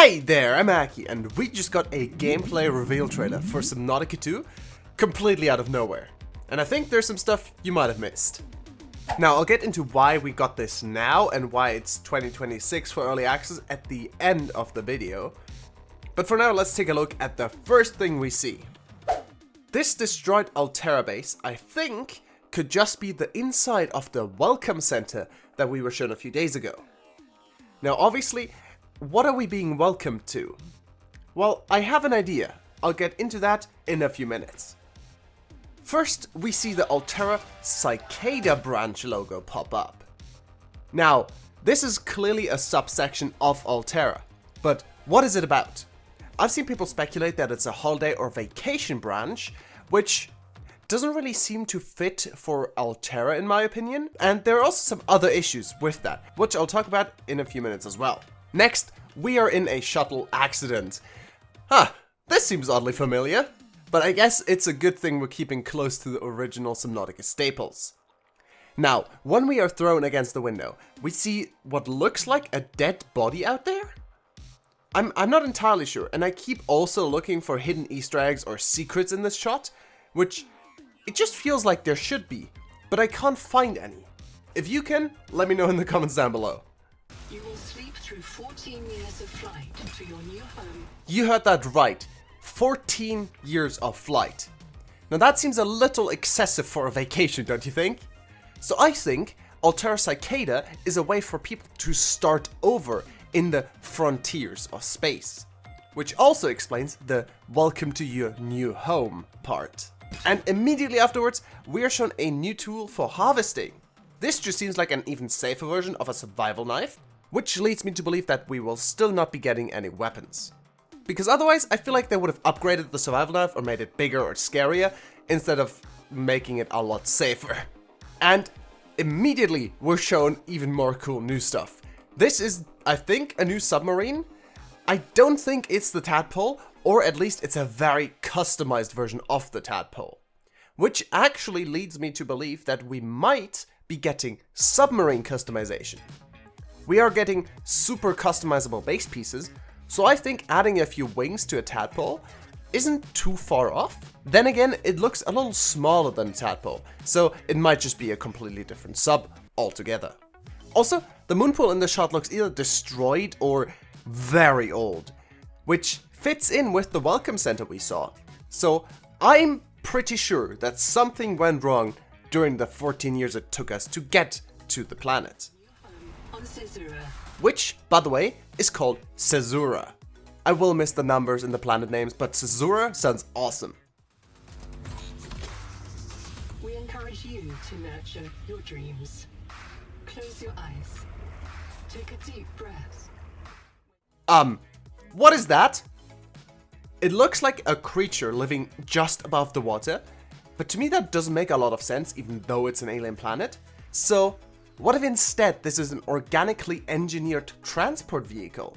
Hey there, I'm Aki, and we just got a gameplay reveal trailer for Subnautica 2, completely out of nowhere. And I think there's some stuff you might have missed. Now, I'll get into why we got this now and why it's 2026 for early access at the end of the video. But for now, let's take a look at the first thing we see. This destroyed Altera base, I think, could just be the inside of the welcome center that we were shown a few days ago. Now, obviously, what are we being welcomed to? Well, I have an idea. I'll get into that in a few minutes. First, we see the Altera Cicada branch logo pop up. Now, this is clearly a subsection of Altera, but what is it about? I've seen people speculate that it's a holiday or vacation branch, which doesn't really seem to fit for Altera in my opinion, and there are also some other issues with that, which I'll talk about in a few minutes as well. Next, we are in a shuttle accident. This seems oddly familiar, but I guess it's a good thing we're keeping close to the original Subnautica staples. Now, when we are thrown against the window, we see what looks like a dead body out there? I'm not entirely sure, and I keep also looking for hidden Easter eggs or secrets in this shot, which it just feels like there should be, but I can't find any. If you can, let me know in the comments down below. You will sleep through 14 years of flight to your new home. You heard that right. 14 years of flight. Now that seems a little excessive for a vacation, don't you think? So I think Altera Cicada is a way for people to start over in the frontiers of space. Which also explains the welcome to your new home part. And immediately afterwards, we are shown a new tool for harvesting. This just seems like an even safer version of a survival knife, which leads me to believe that we will still not be getting any weapons. Because otherwise, I feel like they would have upgraded the survival knife or made it bigger or scarier, instead of making it a lot safer. And immediately, we're shown even more cool new stuff. This is, I think, a new submarine. I don't think it's the tadpole, or at least it's a very customized version of the tadpole. Which actually leads me to believe that we might be getting submarine customization. We are getting super customizable base pieces, so I think adding a few wings to a tadpole isn't too far off. Then again, it looks a little smaller than a tadpole, so it might just be a completely different sub altogether. Also, the moon pool in the shot looks either destroyed or very old, which fits in with the welcome center we saw. So I'm pretty sure that something went wrong during the 14 years it took us to get to the planet. Which, by the way, is called Caesura. I will miss the numbers in the planet names, but Caesura sounds awesome. We encourage you to nurture your dreams. Close your eyes. Take a deep breath. What is that? It looks like a creature living just above the water, but to me that doesn't make a lot of sense even though it's an alien planet. So, what if instead this is an organically engineered transport vehicle?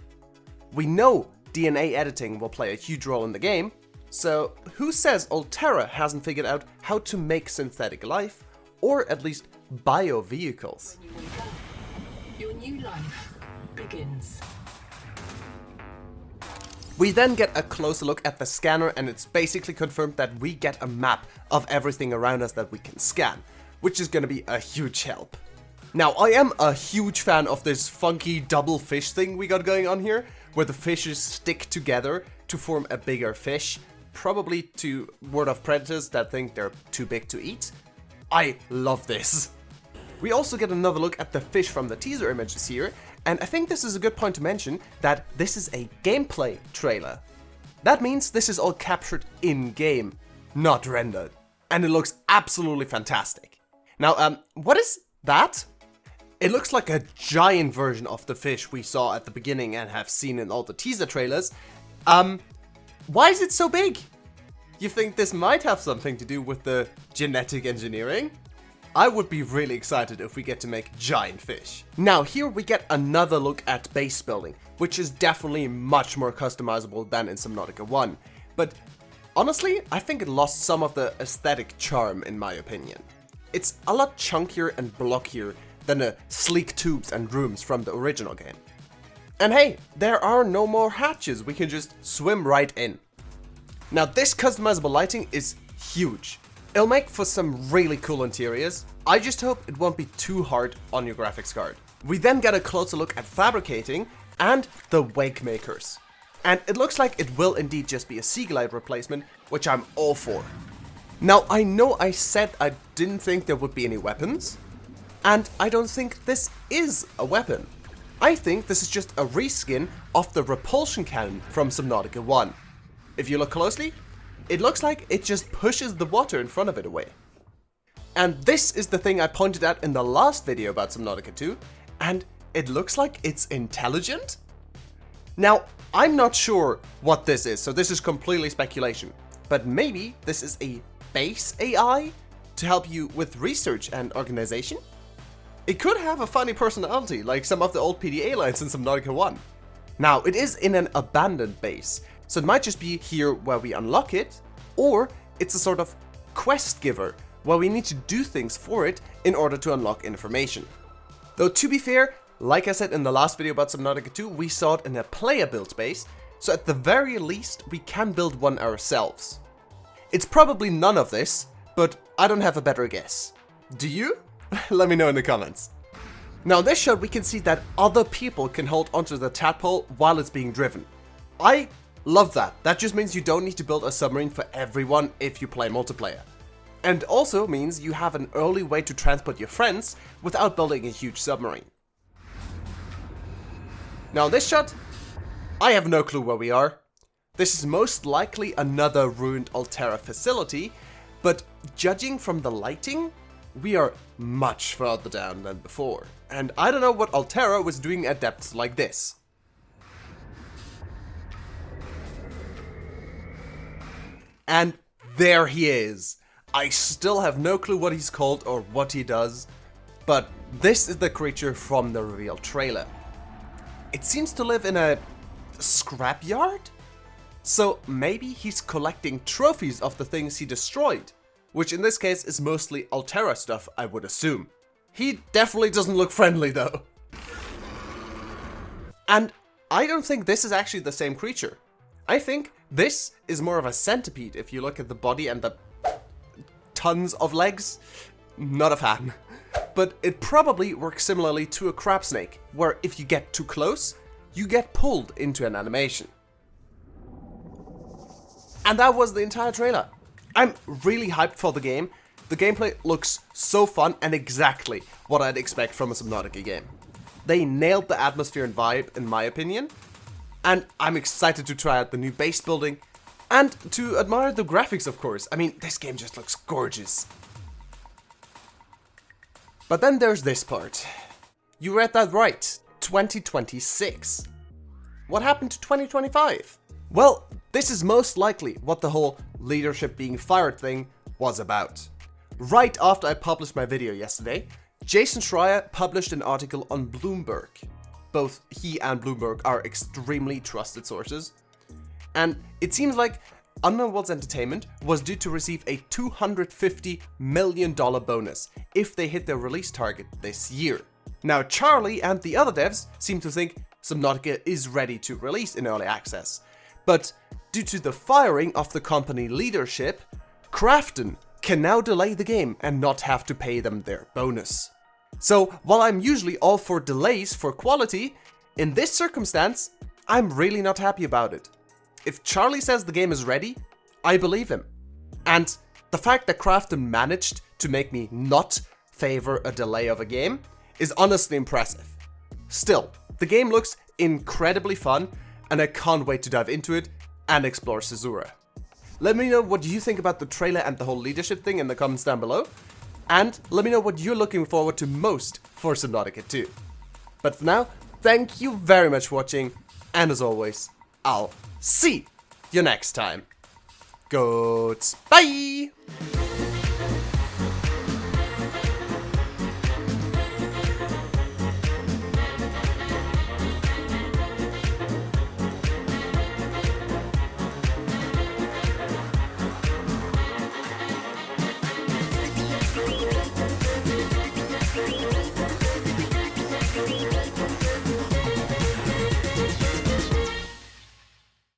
We know DNA editing will play a huge role in the game, so who says Altera hasn't figured out how to make synthetic life, or at least bio-vehicles? When you wake up, your new life begins. We then get a closer look at the scanner, and it's basically confirmed that we get a map of everything around us that we can scan, which is gonna be a huge help. Now, I am a huge fan of this funky double fish thing we got going on here, where the fishes stick together to form a bigger fish, probably to ward off predators that think they're too big to eat. I love this. We also get another look at the fish from the teaser images here, and I think this is a good point to mention that this is a gameplay trailer. That means this is all captured in-game, not rendered. And it looks absolutely fantastic. Now, what is that? It looks like a giant version of the fish we saw at the beginning and have seen in all the teaser trailers. Why is it so big? You think this might have something to do with the genetic engineering? I would be really excited if we get to make giant fish. Now here we get another look at base building, which is definitely much more customizable than in Subnautica 1. But honestly, I think it lost some of the aesthetic charm in my opinion. It's a lot chunkier and blockier than the sleek tubes and rooms from the original game. And hey, there are no more hatches, we can just swim right in. Now this customizable lighting is huge. It'll make for some really cool interiors. I just hope it won't be too hard on your graphics card. We then get a closer look at fabricating and the wake makers. And it looks like it will indeed just be a Seaglide replacement, which I'm all for. Now I know I said I didn't think there would be any weapons, and I don't think this is a weapon. I think this is just a reskin of the repulsion cannon from Subnautica 1. If you look closely, it looks like it just pushes the water in front of it away. And this is the thing I pointed at in the last video about Subnautica 2, and it looks like it's intelligent? Now, I'm not sure what this is, so this is completely speculation, but maybe this is a base AI to help you with research and organization? It could have a funny personality, like some of the old PDA lines in Subnautica 1. Now, it is in an abandoned base, so it might just be here where we unlock it, or it's a sort of quest giver, where we need to do things for it in order to unlock information. Though to be fair, like I said in the last video about Subnautica 2, we saw it in a player-built base, so at the very least we can build one ourselves. It's probably none of this, but I don't have a better guess. Do you? Let me know in the comments. Now in this shot we can see that other people can hold onto the tadpole while it's being driven. I love that. That just means you don't need to build a submarine for everyone if you play multiplayer. And also means you have an early way to transport your friends without building a huge submarine. Now this shot, I have no clue where we are. This is most likely another ruined Altera facility, but judging from the lighting, we are much further down than before. And I don't know what Altera was doing at depths like this. And there he is. I still have no clue what he's called or what he does, but this is the creature from the reveal trailer. It seems to live in a scrapyard? So maybe he's collecting trophies of the things he destroyed, which in this case is mostly Altera stuff, I would assume. He definitely doesn't look friendly though. And I don't think this is actually the same creature. I think this is more of a centipede if you look at the body and the tons of legs. Not a fan. But it probably works similarly to a crab snake, where if you get too close, you get pulled into an animation. And that was the entire trailer. I'm really hyped for the game. The gameplay looks so fun and exactly what I'd expect from a Subnautica game. They nailed the atmosphere and vibe, in my opinion. And I'm excited to try out the new base building and to admire the graphics, of course. I mean, this game just looks gorgeous. But then there's this part. You read that right, 2026. What happened to 2025? Well, this is most likely what the whole leadership being fired thing was about. Right after I published my video yesterday, Jason Schreier published an article on Bloomberg. Both he and Bloomberg are extremely trusted sources. And it seems like Unknown Worlds Entertainment was due to receive a $250 million bonus if they hit their release target this year. Now Charlie and the other devs seem to think Subnautica is ready to release in early access, but due to the firing of the company leadership, Krafton can now delay the game and not have to pay them their bonus. So while I'm usually all for delays for quality, in this circumstance, I'm really not happy about it. If Charlie says the game is ready, I believe him. And the fact that Krafton managed to make me not favor a delay of a game is honestly impressive. Still, the game looks incredibly fun and I can't wait to dive into it and explore Caesura. Let me know what you think about the trailer and the whole leadership thing in the comments down below. And let me know what you're looking forward to most for Subnautica 2. But for now, thank you very much for watching, and as always, I'll see you next time. Goodbye!